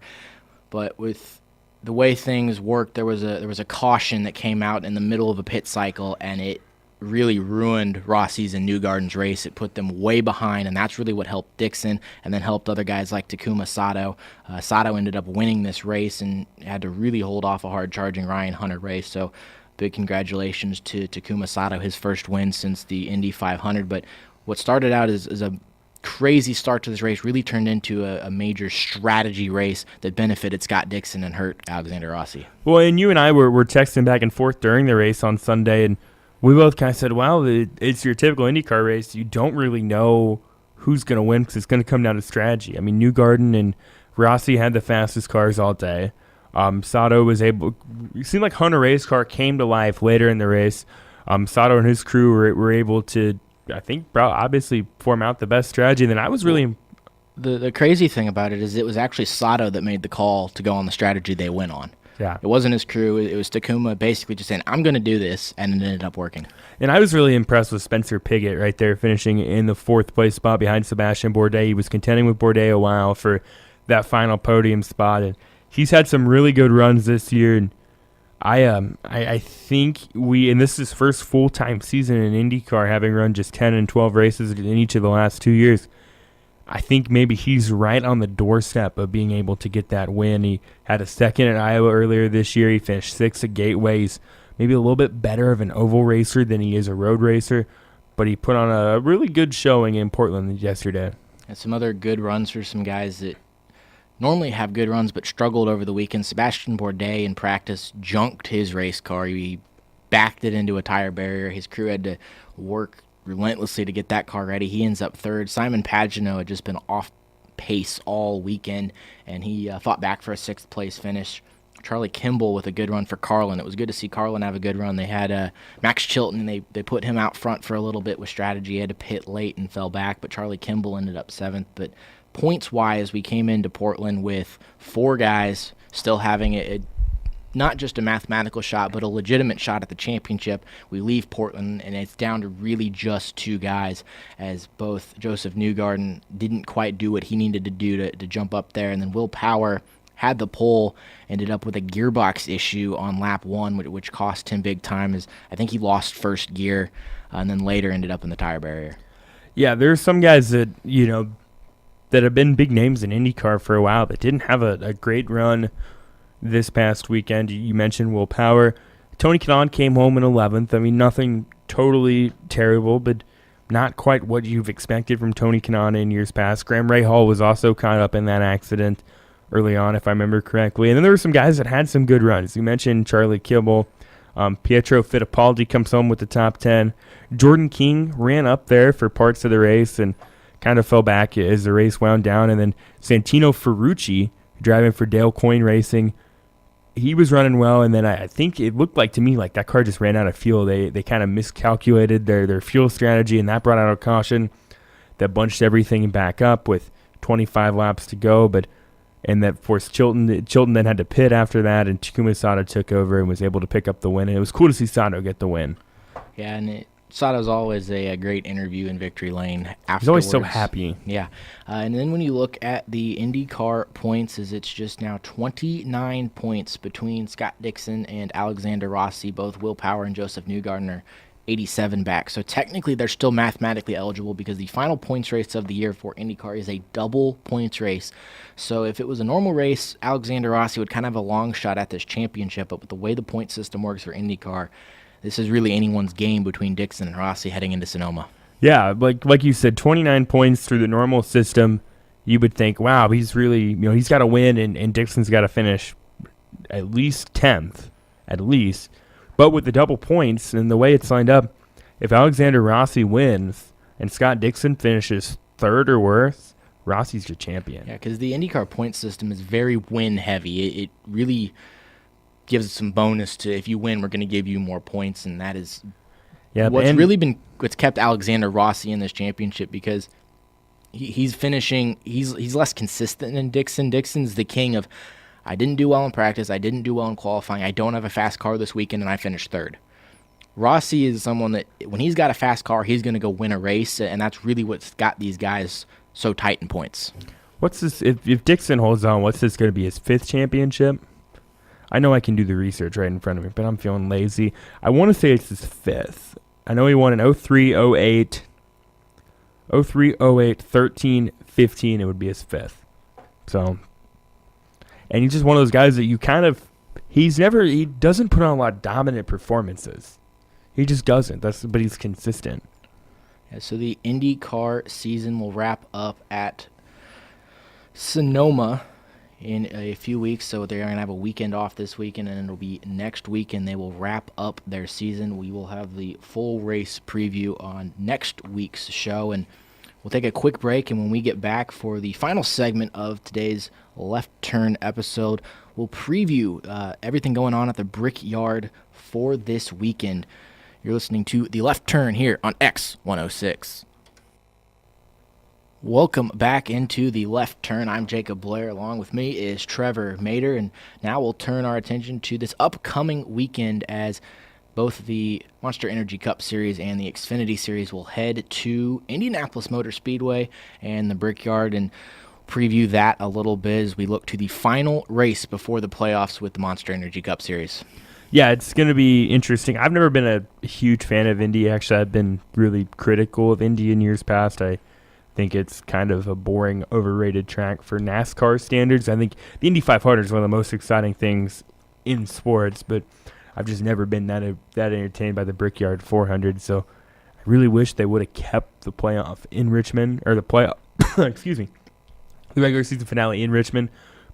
A: But with the way things worked, there was a caution that came out in the middle of a pit cycle, and it really ruined Rossi's and Newgarden's race. It put them way behind, and that's really what helped Dixon and then helped other guys like Takuma Sato. Sato ended up winning this race and had to really hold off a hard-charging Ryan Hunter race. So big congratulations to Takuma Sato, his first win since the Indy 500. But what started out as a crazy start to this race really turned into a major strategy race that benefited Scott Dixon and hurt Alexander Rossi.
B: Well, and you and I were texting back and forth during the race on Sunday, and we both kind of said, well, it's your typical IndyCar race. You don't really know who's going to win because it's going to come down to strategy. I mean, Newgarden and Rossi had the fastest cars all day. Sato was able – it seemed like Hunter race car came to life later in the race. Sato and his crew were able to, I think, obviously form out the best strategy. And then I was really –
A: The crazy thing about it is it was actually Sato that made the call to go on the strategy they went on.
B: Yeah.
A: It wasn't his crew. It was Takuma basically just saying, I'm going to do this, and it ended up working.
B: And I was really impressed with Spencer Pigot right there, finishing in the 4th place spot behind Sebastian Bourdais. He was contending with Bourdais a while for that final podium spot, and he's had some really good runs this year. And I think and this is his first full-time season in IndyCar, having run just 10 and 12 races in each of the last 2 years. I think maybe he's right on the doorstep of being able to get that win. He had a second at Iowa earlier this year. He finished 6th at Gateway. He's maybe a little bit better of an oval racer than he is a road racer, but he put on a really good showing in Portland yesterday.
A: And some other good runs for some guys that normally have good runs but struggled over the weekend. Sebastian Bourdais in practice junked his race car. He backed it into a tire barrier. His crew had to work relentlessly to get that car ready. He ends up 3rd. Simon Pagenaud had just been off pace all weekend, and he fought back for a 6th place finish. Charlie Kimball with a good run for Carlin. It was good to see Carlin have a good run. They had Max Chilton. They put him out front for a little bit with strategy. He had to pit late and fell back, but Charlie Kimball ended up 7th. But points-wise, we came into Portland with 4 guys still having not just a mathematical shot, but a legitimate shot at the championship. We leave Portland, and it's down to really just 2 guys, as both Joseph Newgarden didn't quite do what he needed to do to jump up there, and then Will Power had the pole, ended up with a gearbox issue on lap 1, which cost him big time, as I think he lost first gear, and then later ended up in the tire barrier.
B: Yeah, there's some guys that, that have been big names in IndyCar for a while that didn't have a great run this past weekend. You mentioned Will Power. Tony Kanaan came home in 11th. I mean, nothing totally terrible, but not quite what you've expected from Tony Kanaan in years past. Graham Rahal was also caught up in that accident early on, if I remember correctly. And then there were some guys that had some good runs. You mentioned Charlie Kimball. Pietro Fittipaldi comes home with the top 10. Jordan King ran up there for parts of the race and kind of fell back as the race wound down. And then Santino Ferrucci, driving for Dale Coyne Racing, he was running well, and then I think it looked like to me like that car just ran out of fuel. They kind of miscalculated their fuel strategy, and that brought out a caution that bunched everything back up with 25 laps to go. And that forced Chilton. Chilton then had to pit after that, and Takuma Sato took over and was able to pick up the win. And it was cool to see Sato get the win.
A: Yeah, and Sato's always a great interview in victory lane afterwards.
B: He's always so happy.
A: Yeah. And then when you look at the IndyCar points, it's just now 29 points between Scott Dixon and Alexander Rossi. Both Will Power and Joseph Newgarden are 87 back. So technically they're still mathematically eligible because the final points race of the year for IndyCar is a double points race. So if it was a normal race, Alexander Rossi would kind of have a long shot at this championship, but with the way the point system works for IndyCar, this is really anyone's game between Dixon and Rossi heading into Sonoma.
B: Yeah, like you said, 29 points through the normal system. You would think, wow, he's really, he's got to win and Dixon's got to finish at least 10th, at least. But with the double points and the way it's lined up, if Alexander Rossi wins and Scott Dixon finishes third or worse, Rossi's your champion.
A: Yeah, because the IndyCar point system is very win heavy. It really gives some bonus to if you win, we're going to give you more points, and that is what's kept Alexander Rossi in this championship because he's finishing. He's less consistent than Dixon. Dixon's the king of, I didn't do well in practice, I didn't do well in qualifying, I don't have a fast car this weekend, and I finished third. Rossi is someone that when he's got a fast car, he's going to go win a race, and that's really what's got these guys so tight in points.
B: What's this? If Dixon holds on, what's this going to be, his 5th championship? I know I can do the research right in front of me, but I'm feeling lazy. I want to say it's his 5th. I know he won in 03, 08, 13, 15. It would be his 5th. So, and he's just one of those guys that you he doesn't put on a lot of dominant performances. He just doesn't. But he's consistent.
A: Yeah, so the IndyCar season will wrap up at Sonoma in a few weeks. So they're going to have a weekend off this weekend, and it'll be next weekend they will wrap up their season. We will have the full race preview on next week's show, and we'll take a quick break, and when we get back for the final segment of today's Left Turn episode, we'll preview everything going on at the Brickyard for this weekend. You're listening to The Left Turn here on X106. Welcome back into The Left Turn. I'm Jacob Blair. Along with me is Trevor Maeder, and now we'll turn our attention to this upcoming weekend as both the Monster Energy Cup Series and the Xfinity Series will head to Indianapolis Motor Speedway and the Brickyard, and preview that a little bit as we look to the final race before the playoffs with the Monster Energy Cup Series.
B: Yeah, it's going to be interesting. I've never been a huge fan of Indy. Actually, I've been really critical of Indy in years past. I think it's kind of a boring, overrated track for NASCAR standards. I think the Indy 500 is one of the most exciting things in sports, but I've just never been that entertained by the Brickyard 400. So I really wish they would have kept the playoff in Richmond, or the playoff, excuse me, the regular season finale in Richmond.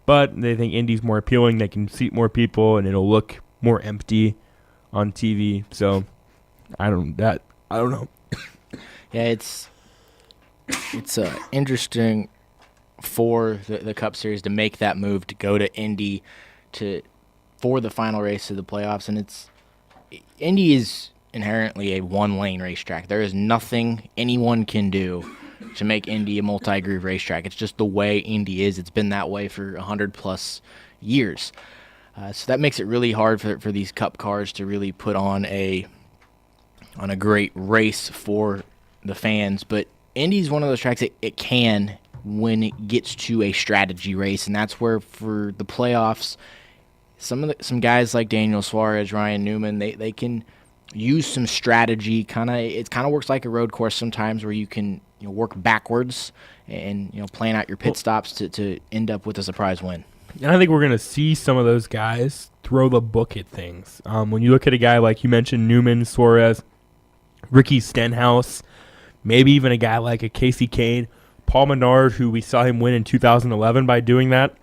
B: But they think Indy's more appealing. They can seat more people, and it'll look more empty on TV. So I don't know.
A: Yeah, it's interesting for the Cup Series to make that move to go to Indy for the final race of the playoffs, and Indy is inherently a one-lane racetrack. There is nothing anyone can do to make Indy a multi-groove racetrack. It's just the way Indy is. It's been that way for 100-plus years. So that makes it really hard for these Cup cars to really put on a great race for the fans. But Indy's one of those tracks it can when it gets to a strategy race, and that's where for the playoffs, some guys like Daniel Suarez, Ryan Newman, they can use some strategy. It kind of works like a road course sometimes, where you can work backwards and plan out your pit stops to end up with a surprise win.
B: And I think we're going to see some of those guys throw the book at things. When you look at a guy like you mentioned, Newman, Suarez, Ricky Stenhouse, maybe even a guy like a Casey Kane, Paul Menard, who we saw him win in 2011 by doing that.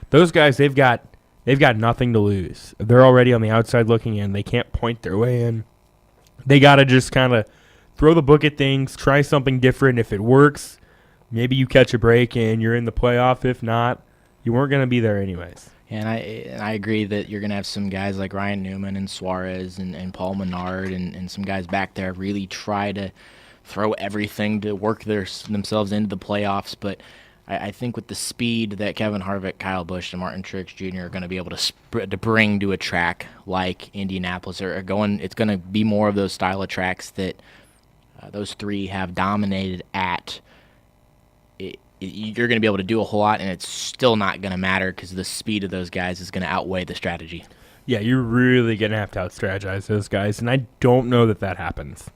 B: Those guys, they've got nothing to lose. They're already on the outside looking in. They can't point their way in. They got to just kind of throw the book at things, try something different. If it works, maybe you catch a break and you're in the playoff. If not, you weren't going to be there anyways.
A: And I agree that you're going to have some guys like Ryan Newman and Suarez and Paul Menard and some guys back there really try to throw everything to work themselves into the playoffs. But I think with the speed that Kevin Harvick, Kyle Busch, and Martin Truex Jr. are going to be able to bring to a track like Indianapolis, it's going to be more of those style of tracks that those three have dominated at. You're going to be able to do a whole lot, and it's still not going to matter because the speed of those guys is going to outweigh the strategy.
B: Yeah, you're really going to have to out-strategize those guys, and I don't know that happens.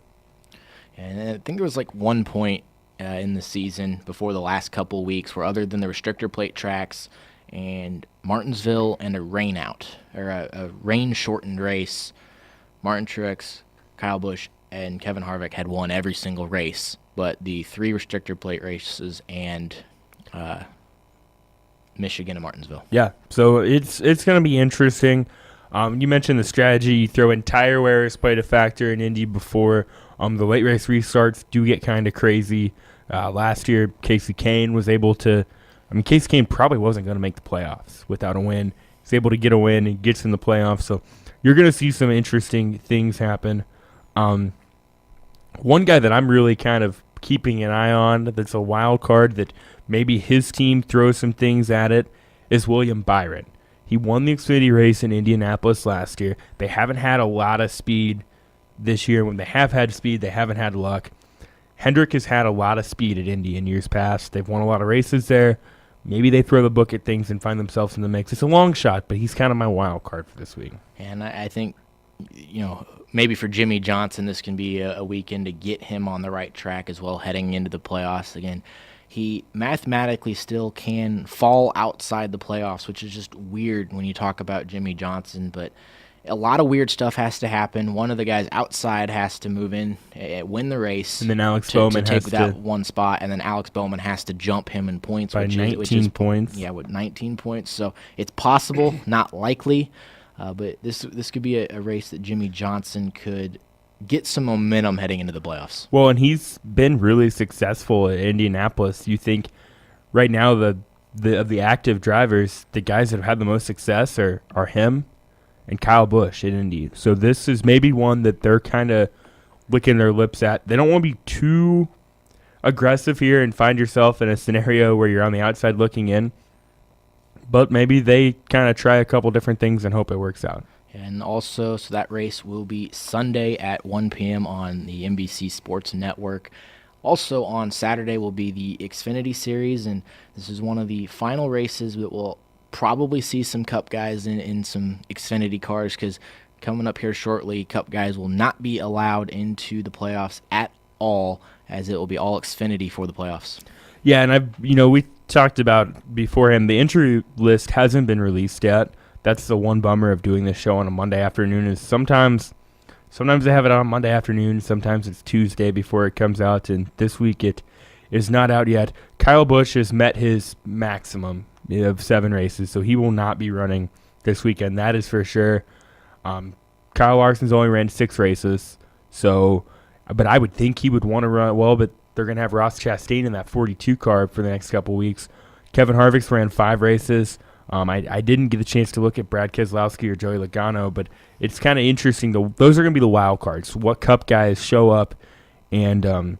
A: And I think there was like one point in the season before the last couple weeks where, other than the restrictor plate tracks and Martinsville and a rain out, or a rain-shortened race, Martin Truex, Kyle Busch, and Kevin Harvick had won every single race, but the 3 restrictor plate races and Michigan and Martinsville.
B: Yeah, so it's going to be interesting. You mentioned the strategy. You throw in tire wears played a factor in Indy before. The late race restarts do get kind of crazy. Last year, Casey Kane was able to – Casey Kane probably wasn't going to make the playoffs without a win. He's able to get a win and gets in the playoffs. So you're going to see some interesting things happen. One guy that I'm really kind of keeping an eye on that's a wild card that maybe his team throws some things at it is William Byron. He won the Xfinity race in Indianapolis last year. They haven't had a lot of speed this year. When they have had speed, they haven't had luck. Hendrick has had a lot of speed at Indy in years past. They've won a lot of races there. Maybe they throw the book at things and find themselves in the mix. It's a long shot, but he's kind of my wild card for this week.
A: And I think, maybe for Jimmy Johnson, this can be a weekend to get him on the right track as well heading into the playoffs. Again, he mathematically still can fall outside the playoffs, which is just weird when you talk about Jimmy Johnson, but a lot of weird stuff has to happen. One of the guys outside has to move in, win the race,
B: and then Alex Bowman
A: to take
B: has
A: that
B: to
A: one spot, and then Alex Bowman has to jump him in points
B: by 19 points.
A: Yeah, with 19 points. So it's possible, not likely, but this could be a race that Jimmy Johnson could get some momentum heading into the playoffs.
B: Well, and he's been really successful at Indianapolis. You think right now of the active drivers, the guys that have had the most success are him and Kyle Busch at Indy. So this is maybe one that they're kind of licking their lips at. They don't want to be too aggressive here and find yourself in a scenario where you're on the outside looking in. But maybe they kind of try a couple different things and hope it works out.
A: And also, so that race will be Sunday at 1 p.m. on the NBC Sports Network. Also on Saturday will be the Xfinity Series, and this is one of the final races that will probably see some Cup guys in some Xfinity cars, because coming up here shortly, Cup guys will not be allowed into the playoffs at all, as it will be all Xfinity for the playoffs.
B: Yeah, and we talked about beforehand, the entry list hasn't been released yet. That's the one bummer of doing this show on a Monday afternoon, is sometimes they have it on Monday afternoon, sometimes it's Tuesday before it comes out, and this week it is not out yet. Kyle Busch has met his maximum of 7 races, so he will not be running this weekend. That is for sure. Kyle Larson's only ran 6 races, but I would think he would want to run well, but they're going to have Ross Chastain in that 42 car for the next couple weeks. Kevin Harvick's ran 5 races. I didn't get a chance to look at Brad Keselowski or Joey Logano, but it's kind of interesting. Those are going to be the wild cards. What Cup guys show up and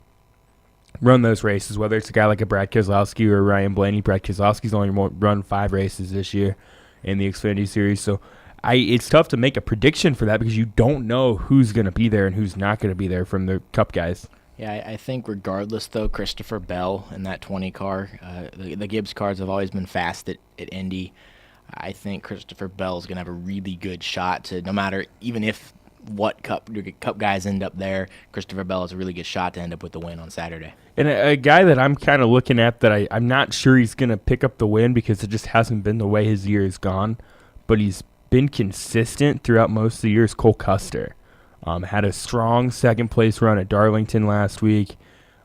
B: run those races, whether it's a guy like a Brad Keselowski or Ryan Blaney. Brad Keselowski's only run 5 races this year in the Xfinity Series, so it's tough to make a prediction for that because you don't know who's going to be there and who's not going to be there from the Cup guys.
A: Yeah, I think regardless, though, Christopher Bell in that 20 car, the Gibbs cars have always been fast at Indy. I think Christopher Bell is going to have a really good shot to, no matter, even if what Cup guys end up there, Christopher Bell has a really good shot to end up with the win on Saturday.
B: And a guy that I'm kind of looking at that I'm not sure he's going to pick up the win because it just hasn't been the way his year has gone, but he's been consistent throughout most of the year is Cole Custer. Had a strong second-place run at Darlington last week.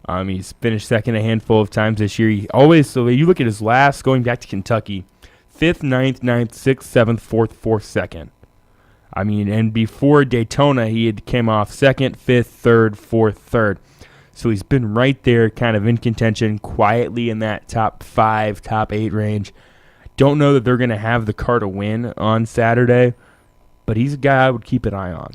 B: He's finished second a handful of times this year. So you look at his last, going back to Kentucky, 5th, 9th, 6th, 7th, 4th, 4th, 2nd. And before Daytona, he had came off 2nd, 5th, 3rd, 4th, 3rd. So he's been right there kind of in contention, quietly in that top 5, top 8 range. Don't know that they're going to have the car to win on Saturday, but he's a guy I would keep an eye on.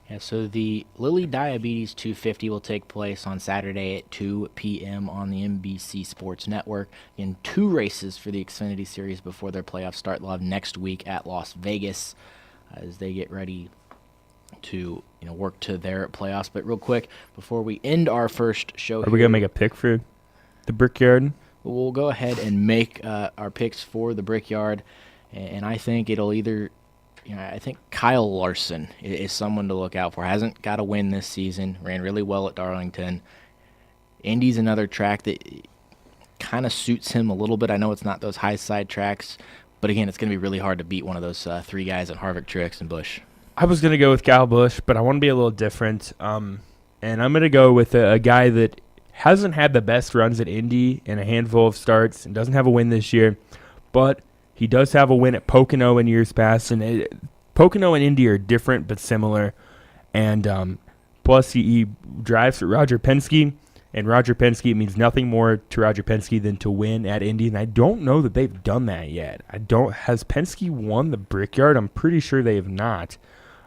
A: Yeah, so the Lilly Diabetes 250 will take place on Saturday at 2 p.m. on the NBC Sports Network. In 2 races for the Xfinity Series before their playoffs start. They'll have next week at Las Vegas as they get ready to work to their playoffs. But real quick, before we end our first show,
B: are we going to make a pick for the Brickyard?
A: We'll go ahead and make our picks for the Brickyard, and I think it'll either I think Kyle Larson is someone to look out for. Hasn't got a win this season. Ran really well at Darlington. Indy's another track that kind of suits him a little bit. I know it's not those high side tracks, but again, it's going to be really hard to beat one of those three guys at Harvick, Truex, and Busch.
B: I was going to go with Kyle Busch, but I want to be a little different. And I'm going to go with a guy that hasn't had the best runs at Indy in a handful of starts and doesn't have a win this year, but he does have a win at Pocono in years past. And Pocono and Indy are different but similar. And plus, he drives for Roger Penske. And Roger Penske means nothing more to Roger Penske than to win at Indy, and I don't know that they've done that yet. Has Penske won the Brickyard? I'm pretty sure they have not.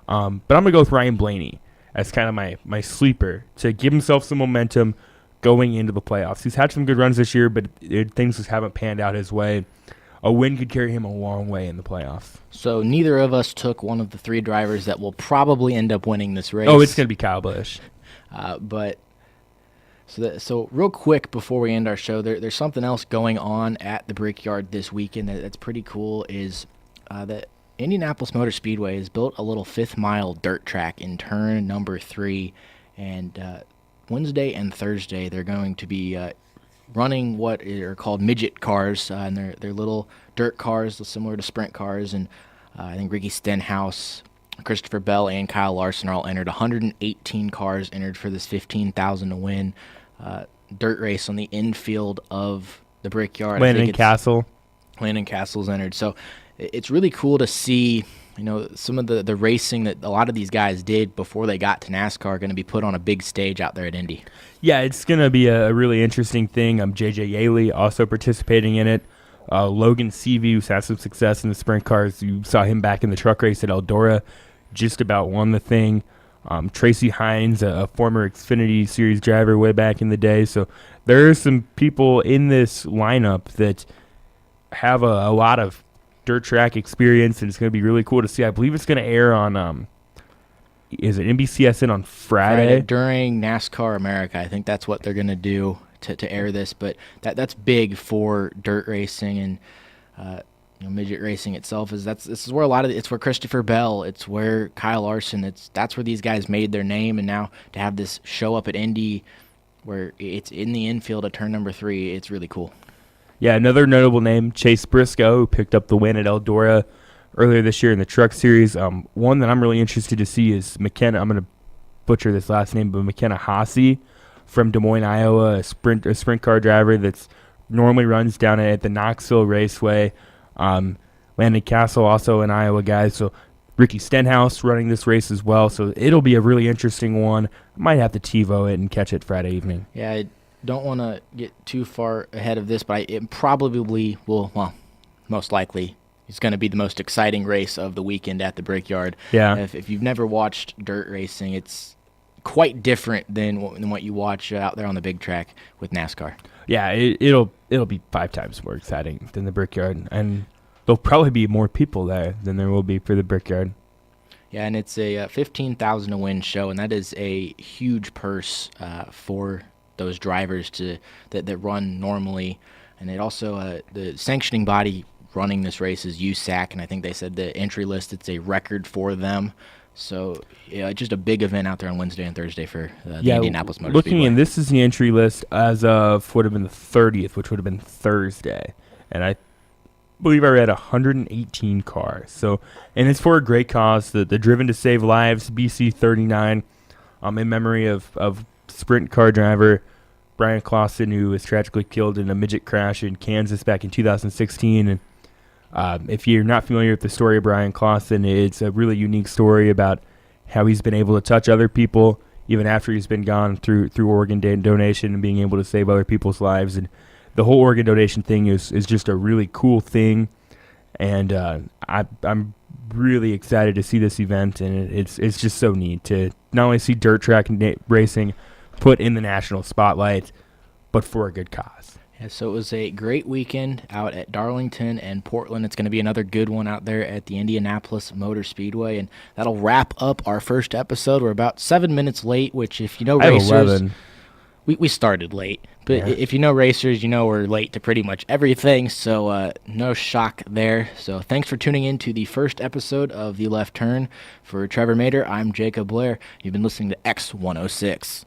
B: But I'm gonna go with Ryan Blaney as kind of my sleeper to give himself some momentum going into the playoffs. He's had some good runs this year, but things just haven't panned out his way. A win could carry him a long way in the playoffs.
A: So neither of us took one of the three drivers that will probably end up winning this race.
B: Oh, it's gonna be Kyle Busch.
A: So real quick before we end our show, there's something else going on at the Brickyard this weekend that's pretty cool. Is that Indianapolis Motor Speedway has built a little 5th-mile dirt track in turn number 3, and Wednesday and Thursday they're going to be running what are called midget cars, and they're little dirt cars similar to sprint cars, and I think Ricky Stenhouse, Christopher Bell, and Kyle Larson are all entered. 118 cars entered for this $15,000 to win dirt race on the infield of the Brickyard.
B: Landon
A: Castle's entered. So it's really cool to see, some of the racing that a lot of these guys did before they got to NASCAR going to be put on a big stage out there at Indy.
B: Yeah, it's going to be a really interesting thing. J.J. Yaley also participating in it. Logan Seavey, who's had some success in the sprint cars. You saw him back in the truck race at Eldora. Just about won the thing. Tracy Hines, a former Xfinity Series driver way back in the day. So there are some people in this lineup that have a lot of dirt track experience, and it's going to be really cool to see. I believe it's going to air on, is it NBCSN on Friday?
A: During NASCAR America. I think that's what they're going to do to air this. But that's big for dirt racing and midget racing itself. This is where a lot of it's where Christopher Bell, it's where Kyle Larson, that's where these guys made their name, and now to have this show up at Indy where it's in the infield at turn number 3, it's really cool.
B: Yeah, another notable name, Chase Briscoe, who picked up the win at Eldora earlier this year in the Truck Series. One that I'm really interested to see is McKenna. I'm going to butcher this last name, but McKenna Haase from Des Moines, Iowa, a sprint car driver that's normally runs down at the Knoxville Raceway. Landon Castle, also an Iowa guy. So Ricky Stenhouse running this race as well. So it'll be a really interesting one. I might have to TiVo it and catch it Friday evening.
A: Yeah, I don't want to get too far ahead of this, but it probably will, most likely, it's going to be the most exciting race of the weekend at the Brickyard.
B: Yeah.
A: If you've never watched dirt racing, it's quite different than what you watch out there on the big track with NASCAR.
B: Yeah, it'll be 5 times more exciting than the Brickyard, and there'll probably be more people there than there will be for the Brickyard.
A: Yeah, and it's a $15,000 to win show, and that is a huge purse for those drivers that run normally. And it also the sanctioning body running this race is USAC, and I think they said the entry list, it's a record for them. So, just a big event out there on Wednesday and Thursday for the Indianapolis Motor Speedway.
B: And this is the entry list as of would have been the 30th, which would have been Thursday. And I believe I read 118 cars. So, and it's for a great cause, the Driven to Save Lives, BC 39, in memory of sprint car driver Brian Clausen, who was tragically killed in a midget crash in Kansas back in 2016. And if you're not familiar with the story of Brian Clausen, it's a really unique story about how he's been able to touch other people even after he's been gone through organ donation and being able to save other people's lives. And the whole organ donation thing is just a really cool thing. And I'm really excited to see this event, and it's just so neat to not only see dirt track racing put in the national spotlight, but for a good cause.
A: Yeah, so it was a great weekend out at Darlington and Portland. It's going to be another good one out there at the Indianapolis Motor Speedway, and that'll wrap up our first episode. We're about 7 minutes late, which if you know racers, we started late, But if you know racers, you know we're late to pretty much everything, so no shock there. So thanks for tuning in to the first episode of The Left Turn. For Trevor Maeder, I'm Jacob Blair. You've been listening to X106.